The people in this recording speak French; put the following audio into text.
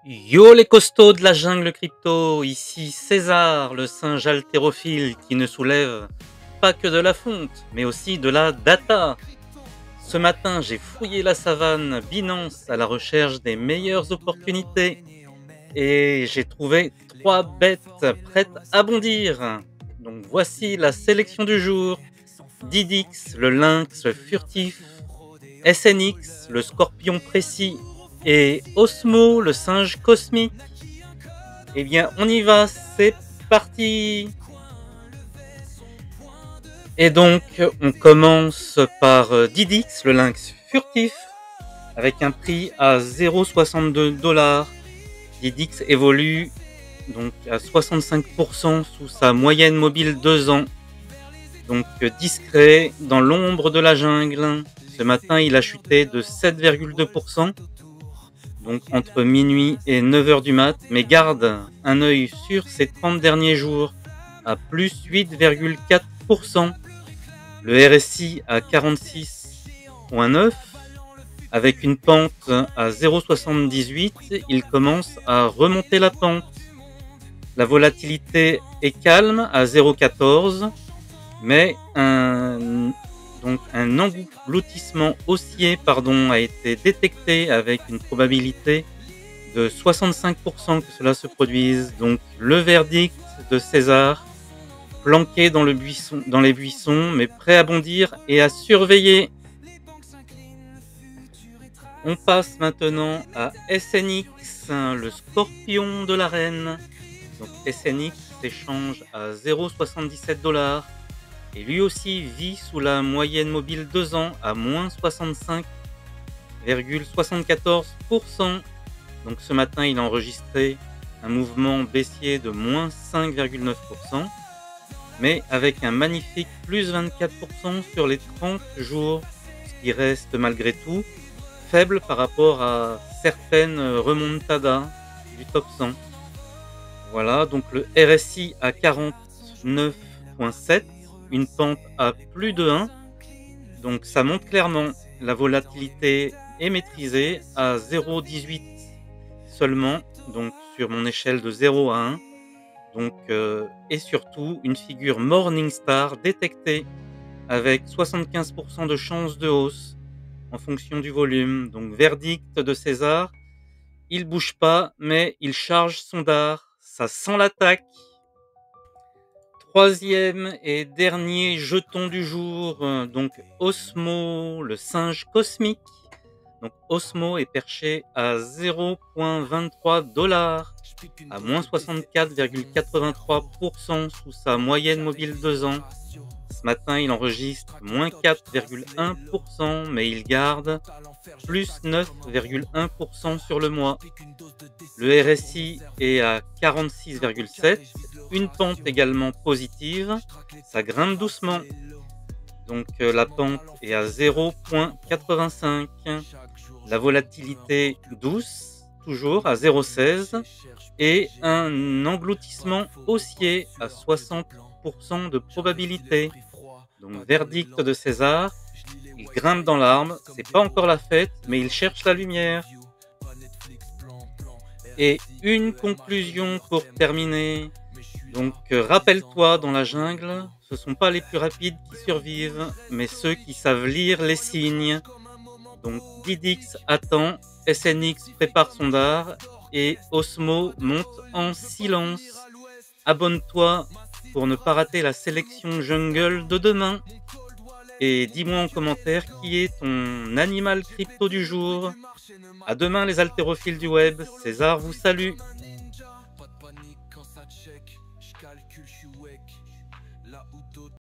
Yo les costauds de la jungle crypto, ici César, le singe haltérophile qui ne soulève pas que de la fonte, mais aussi de la data. Ce matin, j'ai fouillé la savane Binance à la recherche des meilleures opportunités et j'ai trouvé 3 bêtes prêtes à bondir. Donc voici la sélection du jour. Didix, le lynx furtif, SNX, le scorpion précis, et Osmo, le singe cosmique. Eh bien, on y va, c'est parti. Et donc, on commence par Didix, le lynx furtif, avec un prix à 0,62 $. Didix évolue donc à 65% sous sa moyenne mobile 2 ans. Donc discret, dans l'ombre de la jungle. Ce matin, il a chuté de 7,2%. Donc entre minuit et 9h du mat, mais garde un œil sur ces 30 derniers jours à plus 8,4%. Le RSI à 46,9, avec une pente à 0,78, il commence à remonter la pente. La volatilité est calme à 0,14, mais un engloutissement haussier a été détecté avec une probabilité de 65% que cela se produise. Donc le verdict de César, planqué dans les buissons, mais prêt à bondir et à surveiller. On passe maintenant à SNX, le scorpion de l'arène. Donc SNX s'échange à 0,77 $. Et lui aussi vit sous la moyenne mobile 2 ans à moins 65,74%. Donc ce matin, il a enregistré un mouvement baissier de moins 5,9%, mais avec un magnifique plus 24% sur les 30 jours, ce qui reste malgré tout faible par rapport à certaines remontadas du top 100. Voilà, donc le RSI à 49,7, une pente à plus de 1, donc ça montre clairement. La volatilité est maîtrisée à 0,18 seulement, donc sur mon échelle de 0 à 1, donc et surtout une figure Morningstar détectée avec 75% de chance de hausse en fonction du volume. Donc verdict de César, il bouge pas mais il charge son dard, ça sent l'attaque. Troisième et dernier jeton du jour, donc Osmo, le singe cosmique. Donc Osmo est perché à 0,23 $, à moins 64,83% sous sa moyenne mobile 2 ans. Ce matin, il enregistre moins 4,1%, mais il garde plus 9,1% sur le mois. Le RSI est à 46,7, une pente également positive, ça grimpe doucement. Donc la pente est à 0,85. La volatilité douce, toujours à 0,16. Et un engloutissement haussier à 60% de probabilité. Donc verdict de César, il grimpe dans l'arbre, c'est pas encore la fête, mais il cherche la lumière. Et une conclusion pour terminer. Donc rappelle-toi, dans la jungle, ce ne sont pas les plus rapides qui survivent, mais ceux qui savent lire les signes. Donc Didix attend, SNX prépare son dard et Osmo monte en silence. Abonne-toi pour ne pas rater la sélection jungle de demain. Et dis-moi en commentaire qui est ton animal crypto du jour. À demain les haltérophiles du web, César vous salue.